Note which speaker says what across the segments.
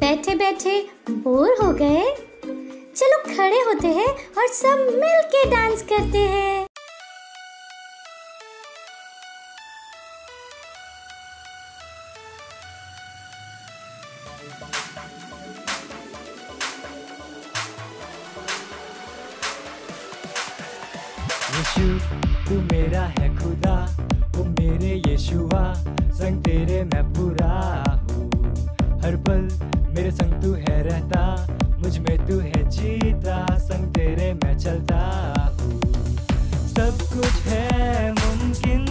Speaker 1: बैठे बैठे बोर हो गए? चलो खड़े होते हैं और सब मिल के डांस करते हैं।
Speaker 2: यीशु तू मेरा है खुदा, ओ मेरे यीशुआ, संग तेरे मैं पूरा हूँ। हर पल मेरे संग तू है रहता, मुझ में तू है जीता, संग तेरे मैं चलता हूँ। सब कुछ है मुमकिन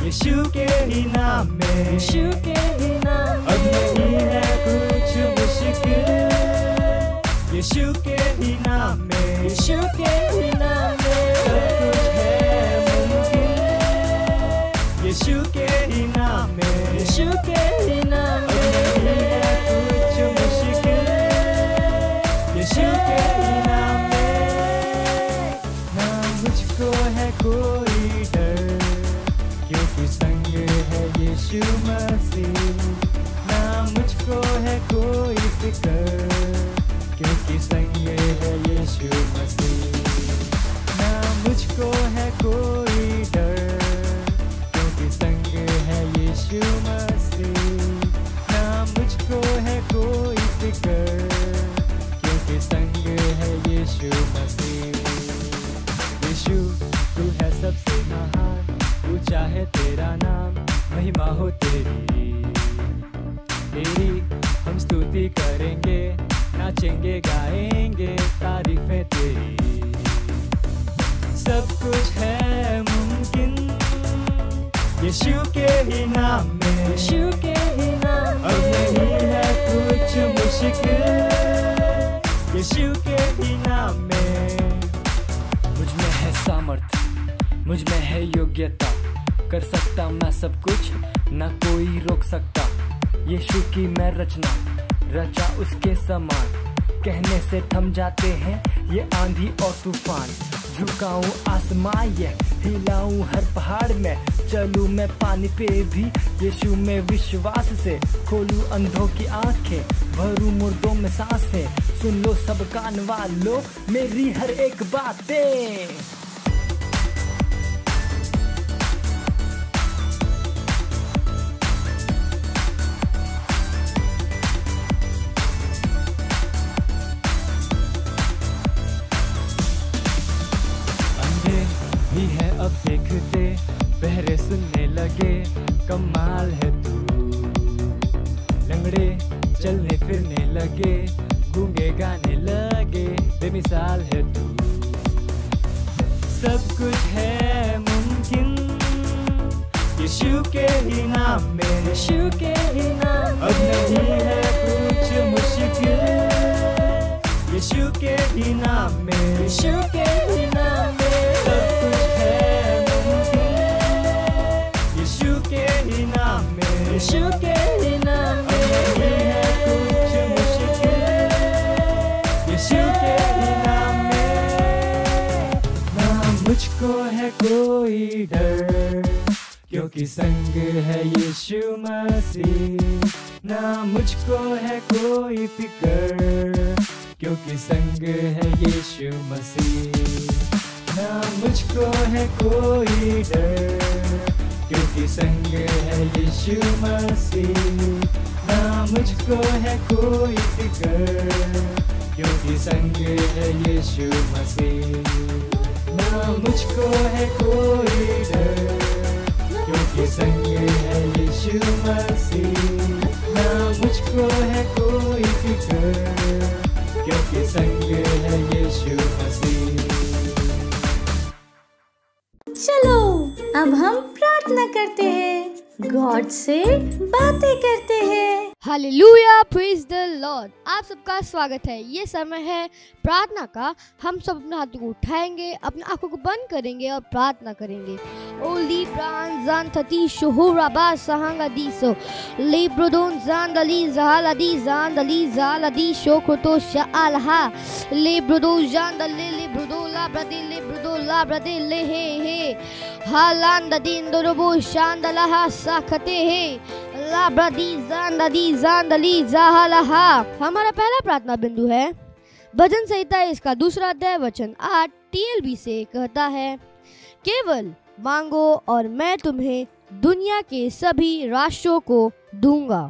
Speaker 2: यीशु के ही नाम में, यीशु के ही नाम में। अब नहीं है कुछ मुश्किल यीशु के ही नाम में, यीशु के ही नाम में। सब कुछ है मुमकिन यीशु के ही नाम में, यीशु के ही नाम में। अब नहीं है कुछ मुश्किल यीशु के ही नाम में। ना मुझको है कोई डर, क्योंकि संग है यीशु मसीह। ना मुझको है कोई फिक्र, क्योंकि संग है यीशु मसीह। ना मुझको है कोई डर, क्योंकि संग है यीशु मसीह। ना मुझको है कोई फिक्र, क्योंकि संग है यीशु मसीह। यीशु तू है सबसे महान, ऊंचा है तेरा नाम, महिमा हो तेरी। हम स्तुति करेंगे, नाचेंगे गाएंगे तारीफें तेरी। सब कुछ है मुमकिन यीशु के ही नाम में, यीशु के ही नाम में। अब नहीं है कुछ मुश्किल यीशु के ही नाम में। मुझ में है सामर्थ्य, मुझ में है योग्यता, कर सकता मैं सब कुछ, ना कोई रोक सकता। यीशु की मैं रचना, रचा उसके समान, कहने से थम जाते हैं ये आंधी और तूफान। झुकाऊं आसमां ये हिलाऊं हर पहाड़ में, चलूं मैं पानी पे भी यीशु में विश्वास से। खोलूं अंधों की आंखें, भरूं मुर्दों में सांसें, सुन लो सब कान वालों मेरी हर एक बातें। भी है अब देखते, बहरे सुनने लगे, कमाल है तू। लंगड़े चलने फिरने लगे, गूंगे गाने लगे, बेमिसाल है तू। सब कुछ है मुमकिन यीशु के ही नाम में, यीशु के ही नाम में। अब नहीं है कुछ मुश्किल यीशु के ही नाम में, यीशु के ही नाम में। सब कुछ है मुमकिन यीशु के ही नाम में, यीशु के ही नाम में। अब नहीं है कुछ मुश्किल यीशु के ही नाम में। ना मुझको है कोई डर, क्योंकि संग है यीशु मसीह। ना मुझको है कोई फिक्र, क्योंकि संग है यीशु मसीह। ना मुझको है कोई डर, क्योंकि संग है यीशु मसीह। ना मुझको है कोई फिक्र, क्योंकि संग है यीशु मसीह। ना मुझको है कोई डर, क्योंकि संग है यीशु मसीह। ना मुझको है कोई फिक्र, क्योंकि संग है यीशु मसीह।
Speaker 1: चलो अब हम प्रार्थना करते हैं, गॉड से बातें करते हैं।
Speaker 3: Hallelujah, praise the Lord. आप सबका स्वागत है। ये समय है प्रार्थना का। हम सब अपने हाथों को उठाएंगे, अपनी आंखों को बंद करेंगे और प्रार्थना करेंगे। ओ लिब्रान जान थती शोहरा बा सहांगा दीसो लिब्रोदोन जान दली जहालदी जान दली जालदी शोखतो शालहा लिब्रोदो जान दले लिब्रोदो लाब्रदे लिब्रोदो लाब्रदे ले हे हालान ददीन दोरबो शांदलहा साखते हे हमारा पहला प्रार्थना बिंदु है भजन संहिता इसका दूसरा अध्याय वचन 8 TLB से कहता है, केवल मांगो और मैं तुम्हें दुनिया के सभी राष्ट्रों को दूंगा।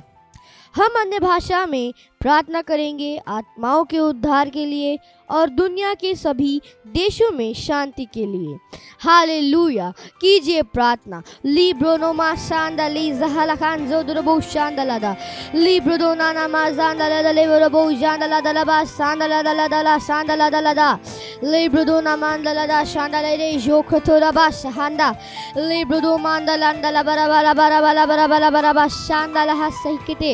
Speaker 3: हम अन्य भाषा में प्रार्थना करेंगे आत्माओं के उद्धार के लिए और दुनिया के सभी देशों में शांति के लिए। हालेलुया। कीजिए प्रार्थना। लिब्रोनोमा शांदली जहलखान जोदरबो शांदलादा लिब्रोदोनाना माजांदला लेवरबो जांदला बा शांदला शांदला लिब्रोदोना मांदला शांदला रे जोखतोरा बा शांदा लिब्रोदो मांदला बरा बरा बरा बरा बरा बरा बरा बा शांदला हसहिकते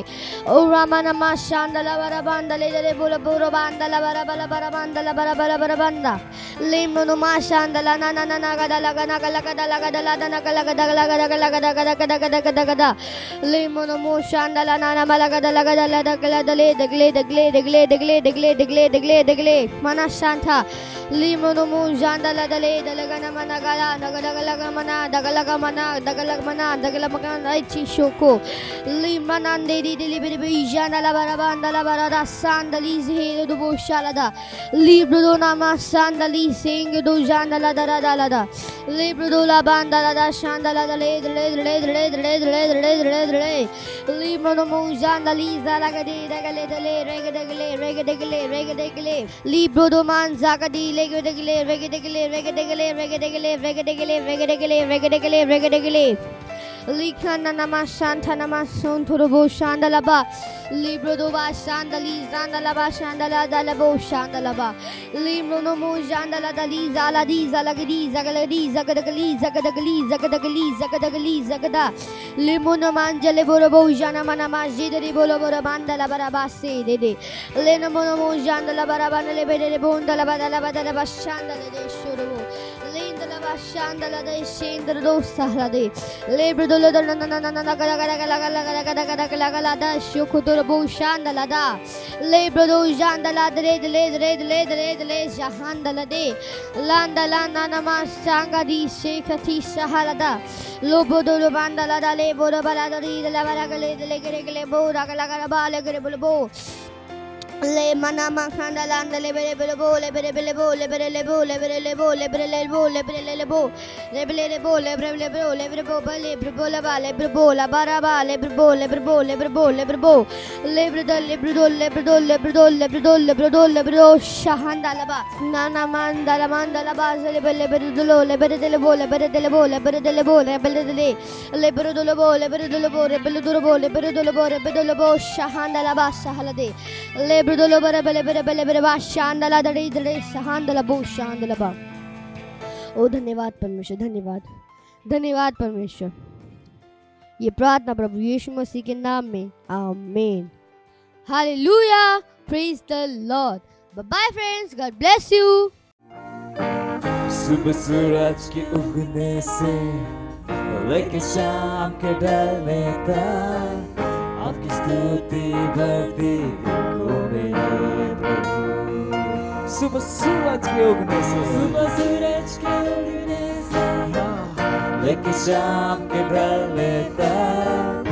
Speaker 3: ओ रामाना मा शांदला बरा बांदले रे बोला बोरो बांदला बरा बरा बरा बांदला बरा बरा बरा बांदा लिमनो मा शांदला ना ना ना गदा लगा ना गला गदा लगा दला ना गला गदा लगा लगा लगा गदा गदा गदा गदा गदा लिमनो मो शांदला ना ना मला गदा लगा दला दगला दले दगले दगले दगले दगले दगले दगले दगले दगले मना शांता लिमनो मो शांदला दले दलगा ना मना गला दगला लगा मना दगला मना दगला मना आई शोको लिमना देरी दिली बिबी शांदला बरा बांदला बरा शांदली से दो शालदा लिब्रो नामा शांदली सिंग दो शांदला दरा दला लिब्रो ला बांदला दा शांदला दले दले दले दले दले दले दले दले दले लिमनो मो शांदली जला गदे दगले दले रेगदगले रेगदगले रेगदगले लिब्रो दो मान जागदी लेगदगले रेगदगले रेगदगले रेगदगले रेगदगले रेगदगले रेगदगले रेगदगले लिखना नमा शांता नमा सोंथुरबो शांदलाबा लिब्रोदोबा शांदली जांदलाबा शांदला दलबो शांदलाबा लिम्रोनोमो शांदला दली जालादी जालगदी जगलदी जगदगली जगदगली जगदगली जगदगली जगदा लिमोनो मांजले बोरबो जाना मना माजिदरी बोलो बोरो बांदला बराबा से दे दे लेनमोनो शांदला बराबा ने बेरे बोंदला बदला बदला शांदला दे शुरबो लेंदला शांदला दे शेंद्र दो सहला दे लेब्रो ले मना मखंडा लांड ले बेरे बेरे बो ले बेरे बेरे बो ले बेरे ले बो ले बेरे ले बो ले बेरे ले बो ले बेरे ले बो ले बेरे ले बो ले बेरे ले बो ले बेरे बो ले बेरे बो ला बा ले बेरे बो ला बारा बा ले बेरे बो ले बेरे बो ले बेरे बो ले बेरे बो ले बेरे दल ले बेरे दल ले बेरे दल ले बेरे दल ले बेरे दल ले बेरे दल ले बेरे शाहंदा ला बा नाना मांदा ला बा ले बेरे दल ले बेरे बो ले बेरे दल बो ले बेरे दल बो ले बेरे दल ले बेरे दल बो ले बेरे दल बो ले बेरे दल बो ले बेरे दल बो ले बेरे दल बो शाहंदा ला बा सहला दे ले ब्रुदलो बरे बले बरे बले बरे बा शांदला दड़ी दड़ी शांदला बो शांदला बा। ओ धन्यवाद परमेश्वर, धन्यवाद धन्यवाद परमेश्वर। ये प्रार्थना प्रभु यीशु मसीह के नाम में, आमीन। Hallelujah, praise the Lord. Bye bye friends, God bless you.
Speaker 2: सुबह सूरज के उगने से लेके शाम के ढलने तक आपकी स्तुति बढ़ती देखो मेरे प्रभु। सुबह सूरज के उगने से लेके शाम के ढलने तक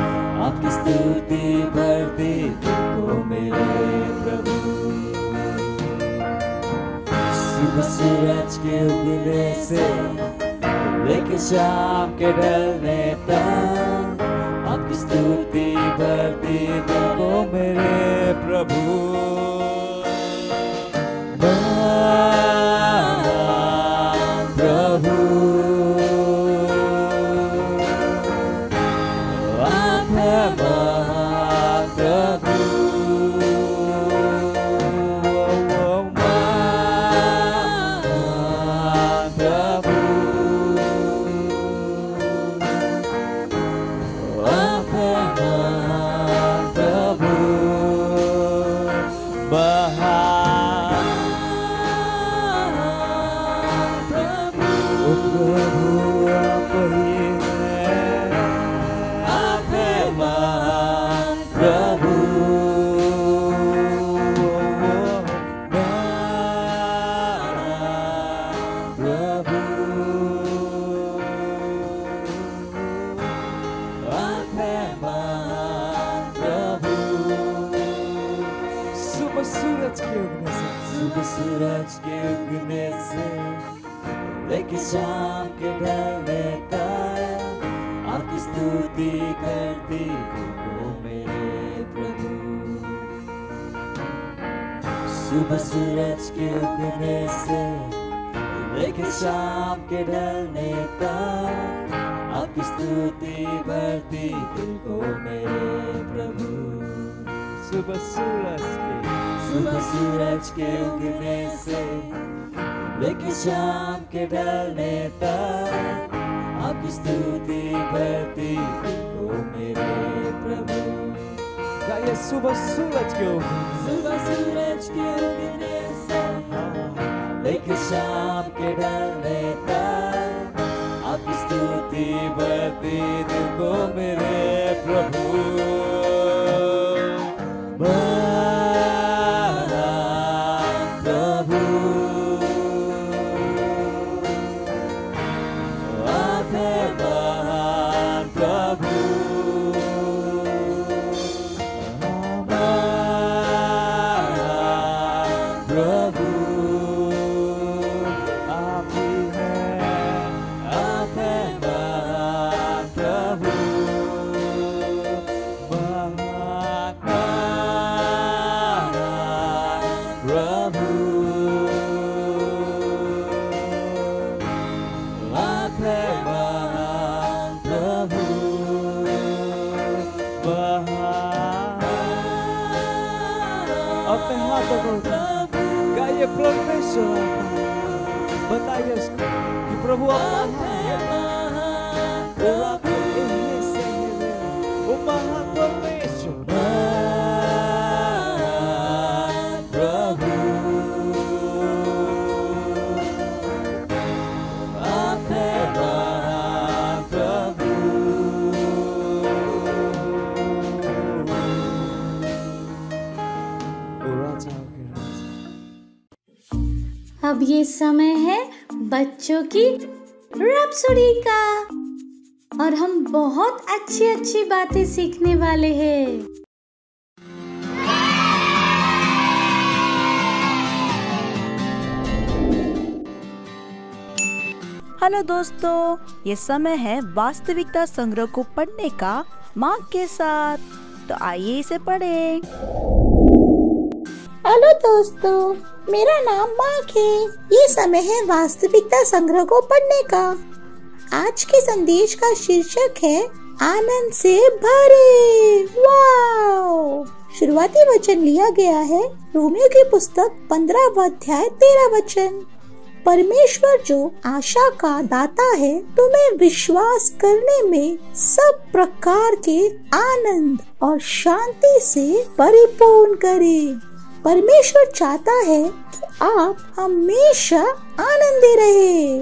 Speaker 2: आपकी स्तुति बढ़ती देखो मेरे प्रभु। सुबह सूरज के उगने से लेके शाम के ढलने तक आपकी स्तुति बढ़ती देखो मेरे प्रभु। प्रभु आप है महान प्रभु। महान प्रभु सूरज के उगने से,
Speaker 4: सुबह सूरज के उगने से लेके शाम के ढलने तक आपकी स्तुति करती हूँ मेरे प्रभु। सुबह सूरज के उगने से लेके शाम के ढलने तक आपकी स्तुति बढ़ती दिल को मेरे प्रभु।
Speaker 2: सुबह
Speaker 4: सूरज के उगने से लेके शाम के ढलने तक आपकी स्तुति बढ़ती दिल को मेरे प्रभु।
Speaker 2: गाइए सुबह सूरज के उगने,
Speaker 4: सुबह सूरज के उगने से लेके शाम के ढलने तक आपकी स्तुति बढ़ती दिल को मेरे प्रभु।
Speaker 2: अपने हाथों को गाइए परमेश्वर, बताइए उसको कि प्रभु अपना वो महान परमेश्वर
Speaker 4: प्रभु।
Speaker 1: अब ये समय है बच्चों की रैप्सोडी का और हम बहुत अच्छी अच्छी बातें सीखने वाले हैं।
Speaker 5: हेलो दोस्तों, ये समय है वास्तविकता संग्रह को पढ़ने का माँ के साथ, तो आइए इसे पढ़ें।
Speaker 6: हेलो दोस्तों, मेरा नाम मार्क है। ये समय है वास्तविकता संग्रह को पढ़ने का। आज के संदेश का शीर्षक है आनंद से भरे। वाओ! शुरुआती वचन लिया गया है रोमियो की पुस्तक 15वां अध्याय 13 वचन। परमेश्वर जो आशा का दाता है, तुम्हें विश्वास करने में सब प्रकार के आनंद और शांति से परिपूर्ण करे। परमेश्वर चाहता है कि आप हमेशा आनंदी रहे।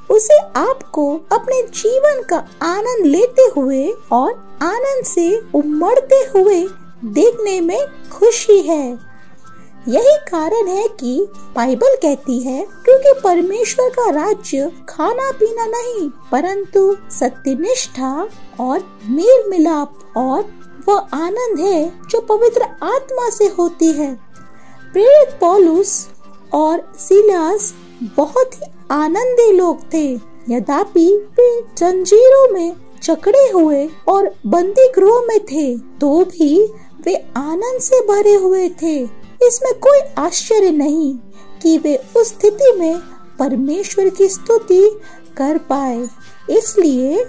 Speaker 6: उसे आपको अपने जीवन का आनंद लेते हुए और आनंद से उमड़ते हुए देखने में खुशी है। यही कारण है कि बाइबल कहती है, क्योंकि परमेश्वर का राज्य खाना पीना नहीं, परंतु सत्यनिष्ठा और मेल मिलाप और वह आनंद है जो पवित्र आत्मा से होती है। प्रेरित पौलुस और सीलास बहुत ही आनंदी लोग थे, यद्यपि वे जंजीरों में जकड़े हुए और बंदी गृह में थे, तो भी वे आनंद से भरे हुए थे। इसमें कोई आश्चर्य नहीं कि वे उस स्थिति में परमेश्वर की स्तुति कर पाए। इसलिए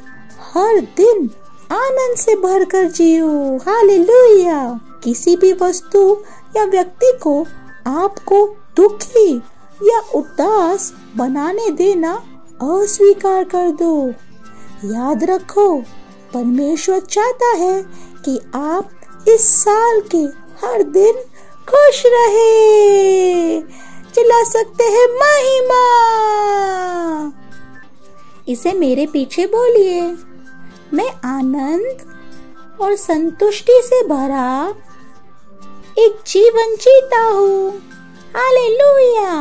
Speaker 6: हर दिन आनंद से भरकर जियो। हालेलुया! किसी भी वस्तु या व्यक्ति को आपको दुखी या उदास बनाने देना अस्वीकार कर दो। याद रखो, परमेश्वर चाहता है कि आप इस साल के हर दिन खुश रहे। चिल्ला सकते हैं महिमा। इसे मेरे पीछे बोलिए। मैं आनंद और संतुष्टि से भरा एक जीवन जीता हूँ। हालेलुया!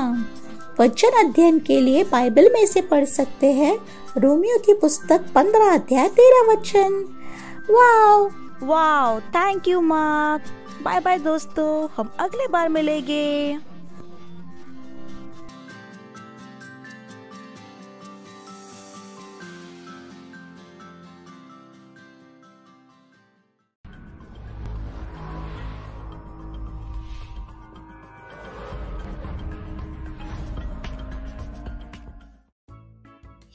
Speaker 6: वचन अध्ययन के लिए बाइबल में से पढ़ सकते हैं रोमियो की पुस्तक 15 अध्याय 13 वचन। Wow!
Speaker 5: Wow, thank you Mark. Bye bye दोस्तों, हम अगले बार मिलेंगे।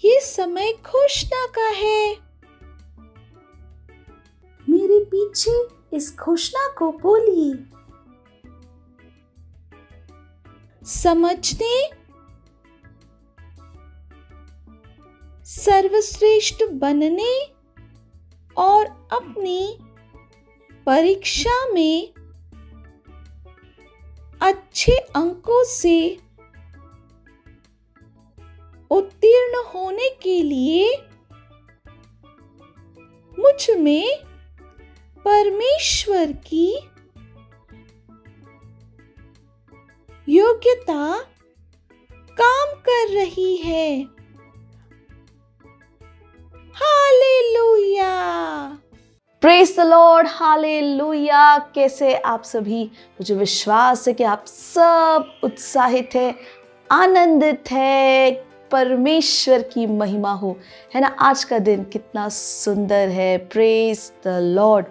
Speaker 6: ये समय घोषणा का है। मेरे पीछे इस घोषणा को बोलिए। समझने, सर्वश्रेष्ठ बनने और अपनी परीक्षा में अच्छे अंकों से उत्तीर्ण होने के लिए मुझ में परमेश्वर की योग्यता काम कर रही है। Hallelujah.
Speaker 7: Praise the Lord, hallelujah. कैसे आप सभी? मुझे विश्वास है कि आप सब उत्साहित हैं, आनंदित हैं। परमेश्वर की महिमा हो, है ना। आज का दिन कितना सुंदर है। Praise the Lord.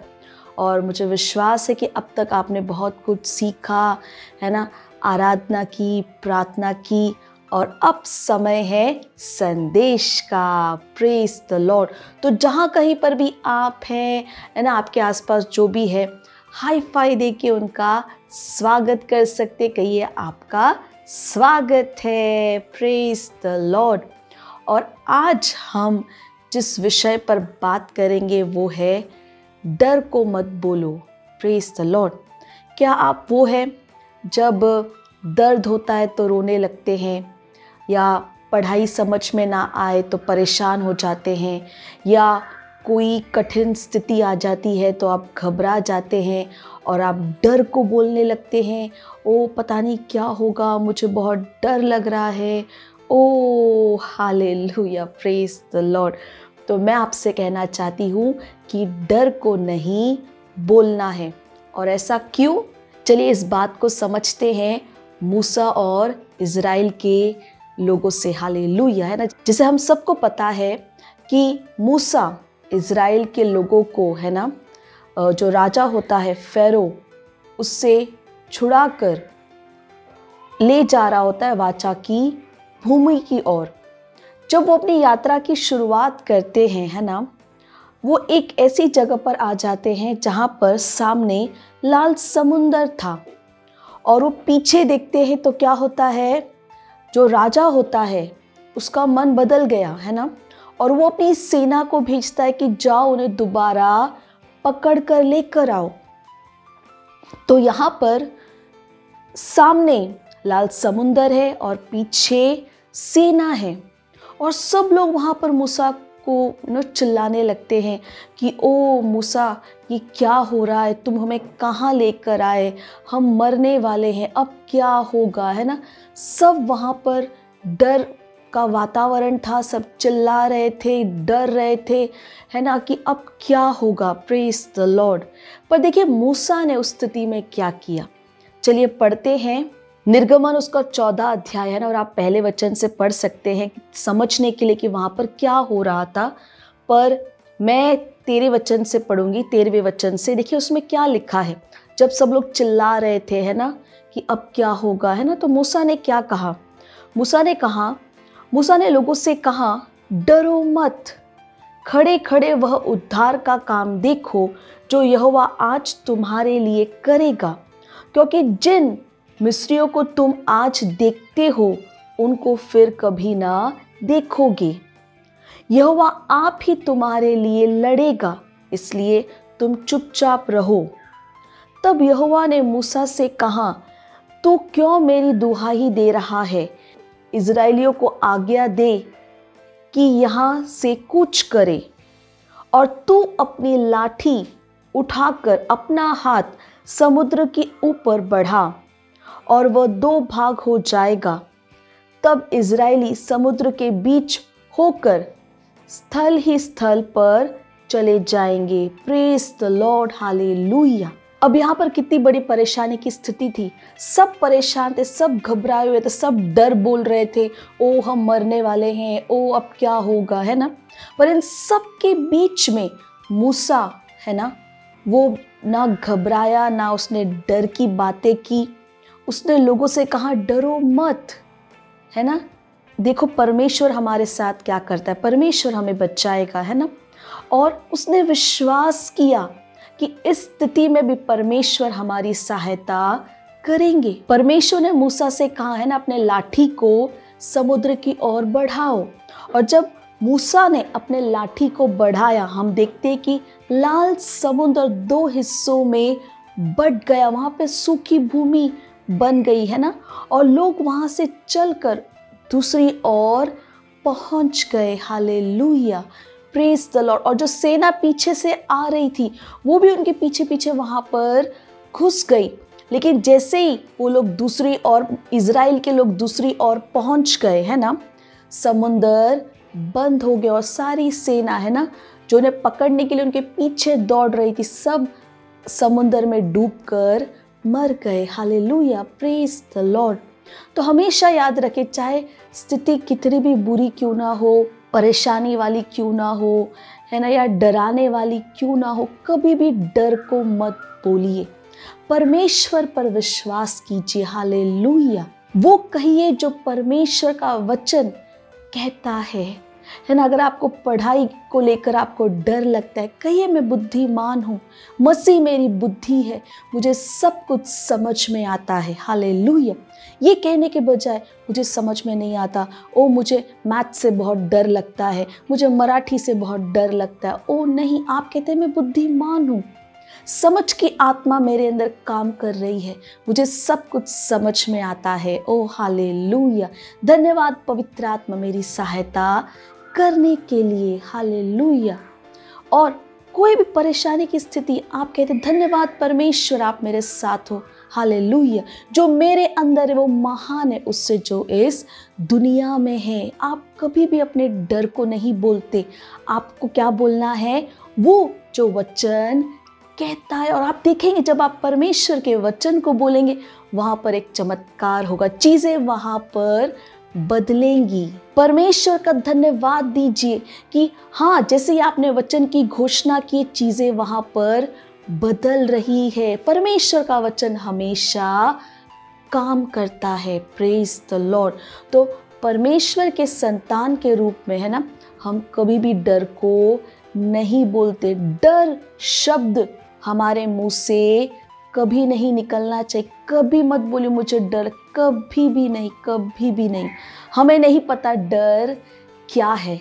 Speaker 7: और मुझे विश्वास है कि अब तक आपने बहुत कुछ सीखा, है ना, आराधना की, प्रार्थना की, और अब समय है संदेश का। Praise the Lord. तो जहाँ कहीं पर भी आप हैं, है ना, आपके आसपास जो भी है, हाई फाई दे के उनका स्वागत कर सकते। कहिए आपका स्वागत है। Praise the Lord. और आज हम जिस विषय पर बात करेंगे वो है डर को मत बोलो। Praise the Lord. क्या आप वो है जब दर्द होता है तो रोने लगते हैं, या पढ़ाई समझ में ना आए तो परेशान हो जाते हैं, या कोई कठिन स्थिति आ जाती है तो आप घबरा जाते हैं और आप डर को बोलने लगते हैं, ओ पता नहीं क्या होगा, मुझे बहुत डर लग रहा है। ओ हालेलुया, प्रेज द लॉर्ड। तो मैं आपसे कहना चाहती हूँ कि डर को नहीं बोलना है। और ऐसा क्यों? चलिए इस बात को समझते हैं मूसा और इज़राइल के लोगों से। हालेलुया, है ना। जिसे हम सबको पता है कि मूसा इज़राइल के लोगों को, है ना, जो राजा होता है फ़ेरो, उससे छुड़ाकर ले जा रहा होता है वाचा की भूमि की ओर। जब वो अपनी यात्रा की शुरुआत करते हैं, है ना, वो एक ऐसी जगह पर आ जाते हैं जहाँ पर सामने लाल समुंदर था। और वो पीछे देखते हैं तो क्या होता है, जो राजा होता है उसका मन बदल गया, है ना। और वो अपनी सेना को भेजता है कि जाओ उन्हें दोबारा पकड़ कर लेकर आओ। तो यहाँ पर सामने लाल समुंदर है और पीछे सेना है, और सब लोग वहाँ पर मूसा को चिल्लाने लगते हैं कि ओ मूसा, ये क्या हो रहा है, तुम हमें कहाँ लेकर आए, हम मरने वाले हैं, अब क्या होगा, है ना। सब वहाँ पर डर का वातावरण था, सब चिल्ला रहे थे, डर रहे थे, है ना, कि अब क्या होगा। Praise the Lord. पर देखिए मूसा ने उस स्थिति में क्या किया। चलिए पढ़ते हैं निर्गमन उसका 14 अध्याय, है ना, और आप पहले वचन से पढ़ सकते हैं समझने के लिए कि वहाँ पर क्या हो रहा था। पर मैं 13 वचन से पढ़ूंगी, 13वें वचन से। देखिए उसमें क्या लिखा है। जब सब लोग चिल्ला रहे थे, है ना, कि अब क्या होगा, है ना, तो मूसा ने क्या कहा। मूसा ने लोगों से कहा, डरो मत, खड़े खड़े वह उद्धार का काम देखो जो यहोवा आज तुम्हारे लिए करेगा, क्योंकि जिन मिस्रियों को तुम आज देखते हो उनको फिर कभी ना देखोगे। यहोवा आप ही तुम्हारे लिए लड़ेगा, इसलिए तुम चुपचाप रहो। तब यहोवा ने मूसा से कहा, तू क्यों मेरी दुहाई दे रहा है? इज़राइलियों को आज्ञा दे कि यहाँ से कूच करे, और तू अपनी लाठी उठाकर अपना हाथ समुद्र के ऊपर बढ़ा और वह 2 भाग हो जाएगा। तब इज़राइली समुद्र के बीच होकर स्थल ही स्थल पर चले जाएंगे। Praise the Lord, hallelujah. अब यहाँ पर कितनी बड़ी परेशानी की स्थिति थी। सब परेशान थे, सब घबराए हुए थे, सब डर बोल रहे थे, ओ हम मरने वाले हैं, ओ अब क्या होगा, है ना। पर इन सब के बीच में मूसा, है ना, वो ना घबराया, ना उसने डर की बातें की। उसने लोगों से कहा डरो मत, है ना। देखो परमेश्वर हमारे साथ क्या करता है, परमेश्वर हमें बचाएगा, है ना। और उसने विश्वास किया कि इस स्थिति में भी परमेश्वर हमारी सहायता करेंगे। परमेश्वर ने मूसा से कहा, है ना, अपने लाठी को समुद्र की ओर बढ़ाओ। और जब मूसा ने अपने लाठी को बढ़ाया, हम देखते हैं कि लाल समुद्र 2 हिस्सों में बट गया, वहाँ पे सूखी भूमि बन गई, है ना। और लोग वहाँ से चलकर दूसरी ओर पहुँच गए। Hallelujah, praise the Lord. और जो सेना पीछे से आ रही थी वो भी उनके पीछे पीछे वहाँ पर घुस गई। लेकिन जैसे ही वो लोग दूसरी ओर, इज़राइल के लोग दूसरी ओर पहुँच गए, है ना, समुंदर बंद हो गया और सारी सेना, है ना, जो उन्हें पकड़ने के लिए उनके पीछे दौड़ रही थी, सब समुंदर में डूबकर मर गए। Hallelujah, praise the Lord. तो हमेशा याद रखें, चाहे स्थिति कितनी भी बुरी क्यों ना हो, परेशानी वाली क्यों ना हो, है ना, या डराने वाली क्यों ना हो, कभी भी डर को मत बोलिए, परमेश्वर पर विश्वास कीजिए। हालेलुया, वो कहिए जो परमेश्वर का वचन कहता है ना। अगर आपको पढ़ाई को लेकर आपको डर लगता है, कहिए मैं बुद्धिमान हूँ, मसीह मेरी बुद्धि है, मुझे सब कुछ समझ में आता है। हालेलुया, ये कहने के बजाय मुझे समझ में नहीं आता, ओ मुझे मैथ से बहुत डर लगता है, मुझे मराठी से बहुत डर लगता है, ओ नहीं, आप कहते हैं मैं बुद्धिमान हूँ, समझ की आत्मा मेरे अंदर काम कर रही है, मुझे सब कुछ समझ में आता है। ओ हालेलुया, धन्यवाद पवित्र आत्मा मेरी सहायता करने के लिए। हालेलुया। और कोई भी परेशानी की स्थिति आप कहते धन्यवाद परमेश्वर आप मेरे साथ हो। हालेलुया, जो मेरे अंदर है वो महान है उससे जो इस दुनिया में है। आप कभी भी अपने डर को नहीं बोलते, आपको क्या बोलना है, वो जो वचन कहता है। और आप देखेंगे जब आप परमेश्वर के वचन को बोलेंगे वहाँ पर एक चमत्कार होगा, चीज़ें वहाँ पर बदलेंगी। परमेश्वर का धन्यवाद दीजिए कि हाँ, जैसे ही आपने वचन की घोषणा की, चीज़ें वहाँ पर बदल रही है। परमेश्वर का वचन हमेशा काम करता है। Praise the Lord. तो परमेश्वर के संतान के रूप में, है ना, हम कभी भी डर को नहीं बोलते। डर शब्द हमारे मुंह से कभी नहीं निकलना चाहिए। कभी मत बोलिए मुझे डर, कभी भी नहीं, कभी भी नहीं। हमें नहीं पता डर क्या है,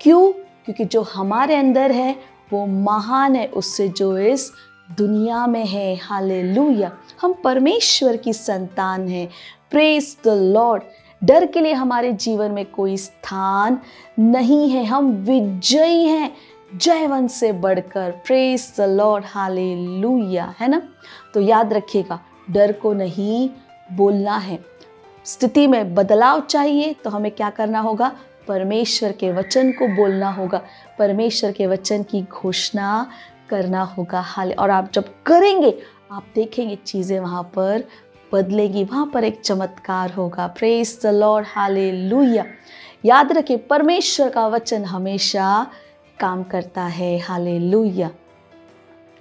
Speaker 7: क्यों? क्योंकि जो हमारे अंदर है वो महान है उससे जो इस दुनिया में है। हालेलुया, हम परमेश्वर की संतान हैं। Praise the Lord. डर के लिए हमारे जीवन में कोई स्थान नहीं है, हम विजयी हैं जयवंत से बढ़कर। प्रेज द लॉर्ड, हालेलुया, है ना। तो याद रखिएगा, डर को नहीं बोलना है। स्थिति में बदलाव चाहिए तो हमें क्या करना होगा, परमेश्वर के वचन को बोलना होगा, परमेश्वर के वचन की घोषणा करना होगा। हाल और आप जब करेंगे आप देखेंगे चीज़ें वहाँ पर बदलेगी, वहाँ पर एक चमत्कार होगा। Praise the Lord, hallelujah. याद रखिए परमेश्वर का वचन हमेशा काम करता है। हालेलुया।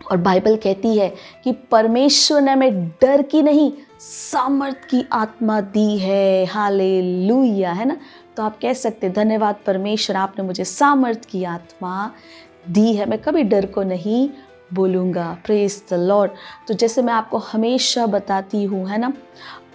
Speaker 7: और बाइबल कहती है कि परमेश्वर ने हमें डर की नहीं सामर्थ की आत्मा दी है। हालेलुया, है ना। तो आप कह सकते हैं धन्यवाद परमेश्वर, आपने मुझे सामर्थ की आत्मा दी है, मैं कभी डर को नहीं बोलूँगा। Praise the Lord. तो जैसे मैं आपको हमेशा बताती हूँ, है ना,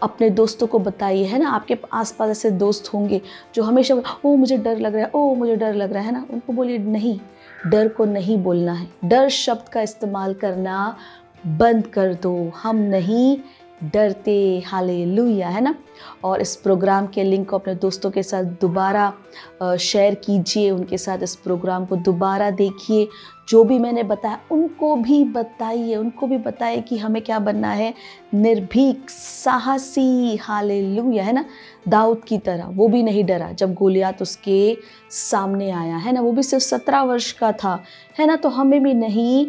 Speaker 7: अपने दोस्तों को बताइए, है ना, आपके आसपास ऐसे दोस्त होंगे जो हमेशा ओ मुझे डर लग रहा है, ओ मुझे डर लग रहा है ना, उनको बोलिए नहीं, डर को नहीं बोलना है। डर शब्द का इस्तेमाल करना बंद कर दो, हम नहीं डरते। हालेलुया, है ना। और इस प्रोग्राम के लिंक को अपने दोस्तों के साथ दोबारा शेयर कीजिए, उनके साथ इस प्रोग्राम को दोबारा देखिए, जो भी मैंने बताया उनको भी बताइए कि हमें क्या बनना है, निर्भीक, साहसी, हालेलुया, है ना। दाऊद की तरह वो भी नहीं डरा जब गोलियात उसके सामने आया, है ना। वो भी सिर्फ 17 वर्ष का था, है ना। तो हमें भी नहीं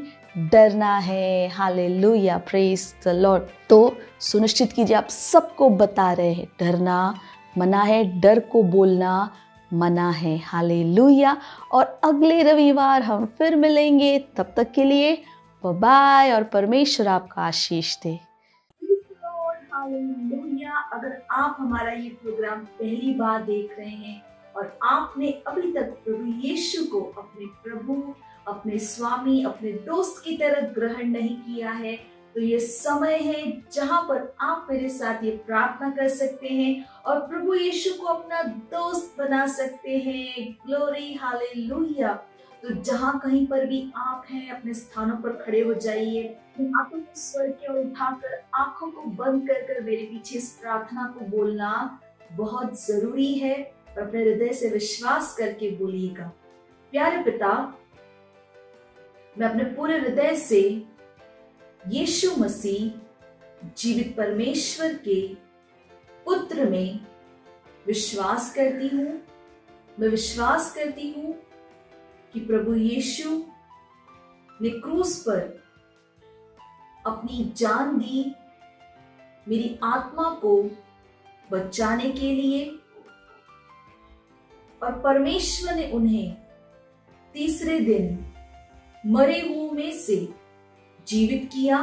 Speaker 7: डरना है, हालेलुया, प्रेज द लॉर्ड। तो सुनिश्चित कीजिए आप सबको बता रहे हैं, डरना मना है, डर को बोलना मना है, हालेलुया। और अगले रविवार हम फिर मिलेंगे, तब तक के लिए बाय और परमेश्वर आपका आशीष दे।
Speaker 8: हालेलुया। अगर आप हमारा ये प्रोग्राम पहली बार देख रहे हैं और आपने अभी तक प्रभु यीशु को अपने प्रभु, अपने स्वामी, अपने दोस्त की तरह ग्रहण नहीं किया है, तो ये समय है जहां पर आप मेरे साथ ये प्रार्थना कर सकते हैं और प्रभु यीशु को अपना दोस्त बना सकते हैं। Glory, hallelujah. तो जहां कहीं पर भी आप हैं, अपने स्थानों पर खड़े हो जाइए, हाथों को स्वर की ओर उठाकर आंखों को बंद कर मेरे पीछे इस प्रार्थना को बोलना बहुत जरूरी है और अपने हृदय से विश्वास करके बोलिएगा। प्यारे पिता, मैं अपने पूरे हृदय से यीशु मसीह जीवित परमेश्वर के पुत्र में विश्वास करती हूँ। मैं विश्वास करती हूँ कि प्रभु यीशु ने क्रूस पर अपनी जान दी मेरी आत्मा को बचाने के लिए, और परमेश्वर ने उन्हें तीसरे दिन मरे हुओं में से जीवित किया।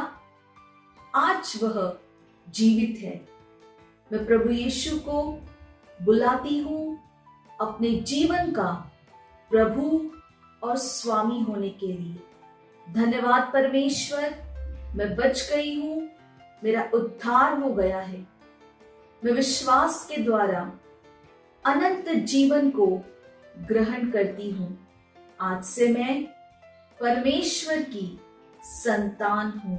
Speaker 8: आज वह जीवित है। मैं प्रभु यीशु को बुलाती हूँ अपने जीवन का प्रभु और स्वामी होने के लिए। धन्यवाद परमेश्वर, मैं बच गई हूँ, मेरा उद्धार हो गया है। मैं विश्वास के द्वारा अनंत जीवन को ग्रहण करती हूँ। आज से मैं परमेश्वर की संतान हूँ।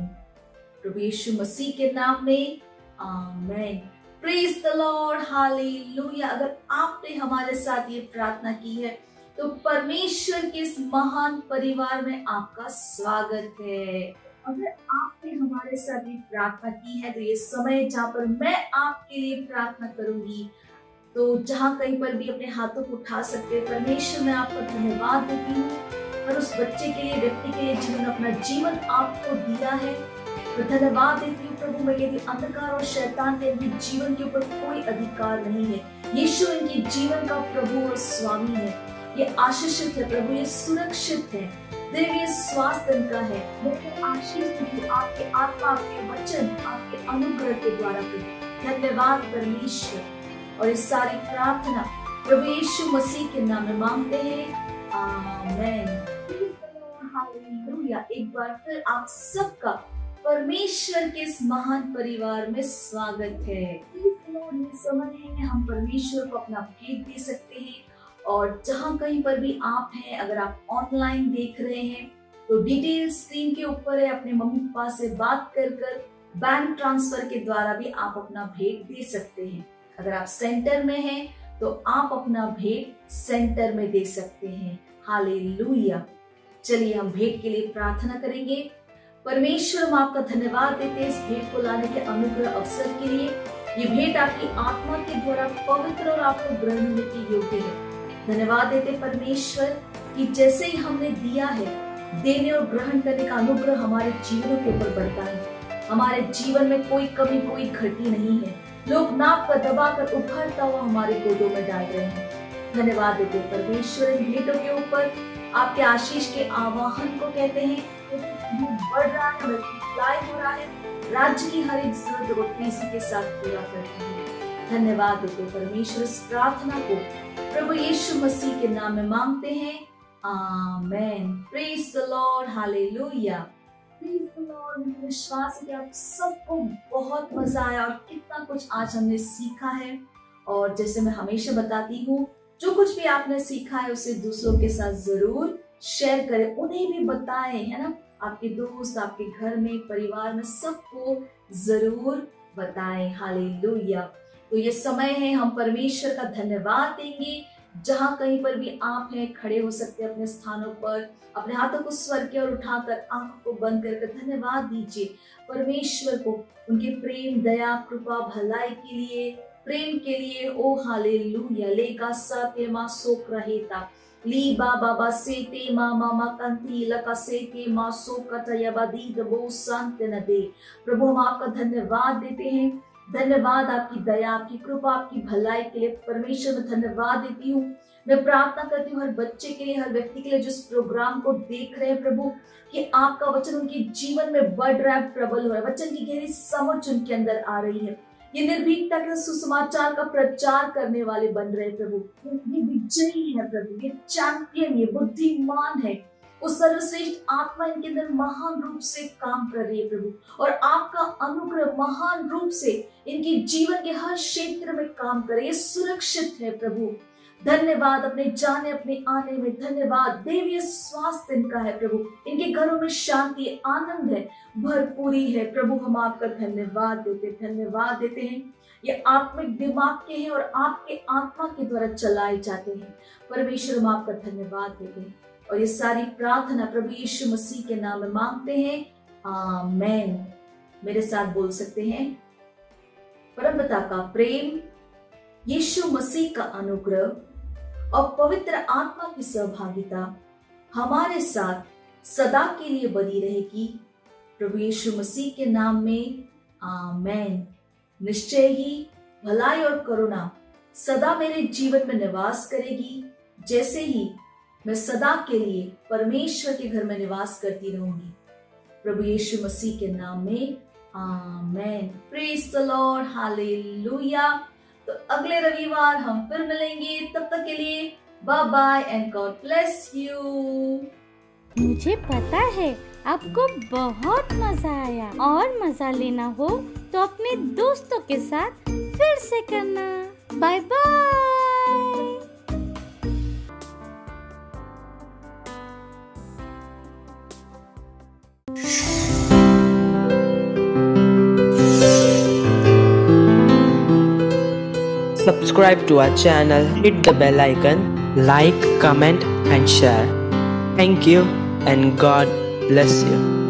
Speaker 8: प्रभु यीशु मसीह के नाम में आमीन। Praise the Lord, hallelujah. अगर आपने हमारे साथ ये प्रार्थना की है तो परमेश्वर के इस महान परिवार में आपका स्वागत है। अगर आपने हमारे साथ ये प्रार्थना की है तो ये समय जहाँ पर मैं आपके लिए प्रार्थना करूंगी, तो जहाँ कहीं पर भी अपने हाथों को उठा सकते हैं। परमेश्वर, मैं आपका धन्यवाद देती हूँ और उस बच्चे के लिए, व्यक्ति के लिए जिन्होंने अपना जीवन आपको दिया है, मैं धन्यवाद देती हूँ प्रभु। मैं कहती हूँ अंधकार और शैतान के इनके जीवन के ऊपर कोई अधिकार नहीं है। यीशु इनके जीवन का प्रभु और स्वामी है। ये आशीषित है प्रभु, ये सुरक्षित है। दैवीय स्वास्थ्य इनका है। मैं आशीष देती हूँ आपके आत्मा, आपके वचन, आपके अनुग्रह के द्वारा। धन्यवाद परमेश्वर। और इस सारी प्रार्थना प्रभु यीशु मसीह के नाम में मांगते हैं, आमीन। हालेलुया। एक बार फिर आप सबका परमेश्वर के इस महान परिवार में स्वागत है। ये समय है हम परमेश्वर को अपना भेंट दे सकते हैं। और जहाँ कहीं पर भी आप हैं, अगर आप ऑनलाइन देख रहे हैं तो डिटेल स्क्रीन के ऊपर है। अपने मम्मी पापा से बात कर बैंक ट्रांसफर के द्वारा भी आप अपना भेंट दे सकते हैं। अगर आप सेंटर में हैं तो आप अपना भेंट सेंटर में दे सकते हैं। हालेलुया। चलिए हम भेंट के लिए प्रार्थना करेंगे। परमेश्वर, हम आपका धन्यवाद देते हैं इस भेंट को लाने के अनुग्रह अवसर के लिए। ये भेंट आपकी आत्मा के द्वारा पवित्र और आपको ग्रहण होने के योग्य है। धन्यवाद देते परमेश्वर कि जैसे ही हमने दिया है, देने और ग्रहण करने का अनुग्रह हमारे जीवनों के ऊपर बढ़ता है। हमारे जीवन में कोई कमी, कोई घटी नहीं है। लोग नाप कर दबाकर उभरता हुआ हमारे गोदों में डाल रहे हैं। धन्यवाद देते परमेश्वर इन भेंटों के ऊपर आपके आशीष के आवाहन को कहते हैं बढ़ रहा है, मल्टीप्लाई हो रहा है। राज्य की हर एक जरूरत को तेजी के साथ पूरा करते हैं। धन्यवाद देते परमेश्वर। इस प्रार्थना को प्रभु यीशु मसीह के नाम में मांगते हैं, आमीन। Praise the Lord, hallelujah. Praise the Lord. मुझे विश्वास है कि आप सबको बहुत मजा आया और कितना कुछ आज हमने सीखा है। और जैसे मैं हमेशा बताती हूँ, जो कुछ भी आपने सीखा है उसे दूसरों के साथ जरूर शेयर करें, उन्हें भी बताएं, है ना। आपके दोस्त, आपके घर में, परिवार में सबको जरूर बताएं। हालेलुया। तो ये समय है हम परमेश्वर का धन्यवाद देंगे जहाँ कहीं पर भी आप हैं खड़े हो सकते हैं अपने स्थानों पर, अपने हाथों को स्वर की ओर उठाकर आंखों को बंद कर धन्यवाद दीजिए परमेश्वर को उनके प्रेम, दया, कृपा, भलाई के लिए, प्रेम के लिए। ओ हालेलुया। लेगा साते मा सोक रहेता ली बाबा सेते मा मामा कंती लका सेते मा सोकता यबादी दबो संत न दे। प्रभु हम आपका धन्यवाद देते हैं, धन्यवाद आपकी दया, आपकी कृपा, आपकी भलाई के लिए। परमेश्वर मैं धन्यवाद देती हूँ। मैं प्रार्थना करती हूँ हर बच्चे के लिए, हर व्यक्ति के लिए जो इस प्रोग्राम को देख रहे हैं प्रभु, कि आपका वचन उनके जीवन में बढ़ रहा है, प्रबल हो रहा है, वचन की गहरी समझ उनके अंदर आ रही है। ये निर्भीकता के सुसमाचार का प्रचार करने वाले बन रहे प्रभु। ये विजयी है प्रभु, ये चैंपियन, ये बुद्धिमान है। उस सर्वश्रेष्ठ आत्मा इनके अंदर महान रूप से काम कर रही है प्रभु, और आपका अनुग्रह महान रूप से इनके जीवन के हर क्षेत्र में काम करे। ये सुरक्षित है प्रभु। धन्यवाद अपने जाने अपने आने में, धन्यवाद। देवीय स्वास्थ्य इनका है प्रभु, इनके घरों में शांति, आनंद है, भरपूरी है प्रभु। हम आपका धन्यवाद देते हैं। ये आत्मिक दिमाग के हैं और आपके आत्मा के द्वारा चलाए जाते हैं। परमेश्वर हम आपका धन्यवाद देते हैं और ये सारी प्रार्थना प्रभु यीशु मसीह के नाम में मांगते हैं, आमेन। मेरे साथ बोल सकते हैं, परमपिता का प्रेम, यीशु मसीह का अनुग्रह और पवित्र आत्मा की सहभागिता हमारे साथ सदा के लिए बनी रहेगी प्रभु यीशु मसीह के नाम में, आमेन। निश्चय ही भलाई और करुणा सदा मेरे जीवन में निवास करेगी, जैसे ही मैं सदा के लिए परमेश्वर के घर में निवास करती रहूंगी प्रभु यीशु मसीह के नाम में, amen. Praise the Lord, hallelujah. तो अगले रविवार हम फिर मिलेंगे, तब तक के लिए bye bye and God bless you.
Speaker 1: मुझे पता है आपको बहुत मजा आया, और मजा लेना हो तो अपने दोस्तों के साथ फिर से करना। Bye bye.
Speaker 9: Subscribe to our channel, hit the bell icon, like, comment and share. Thank you and God bless you.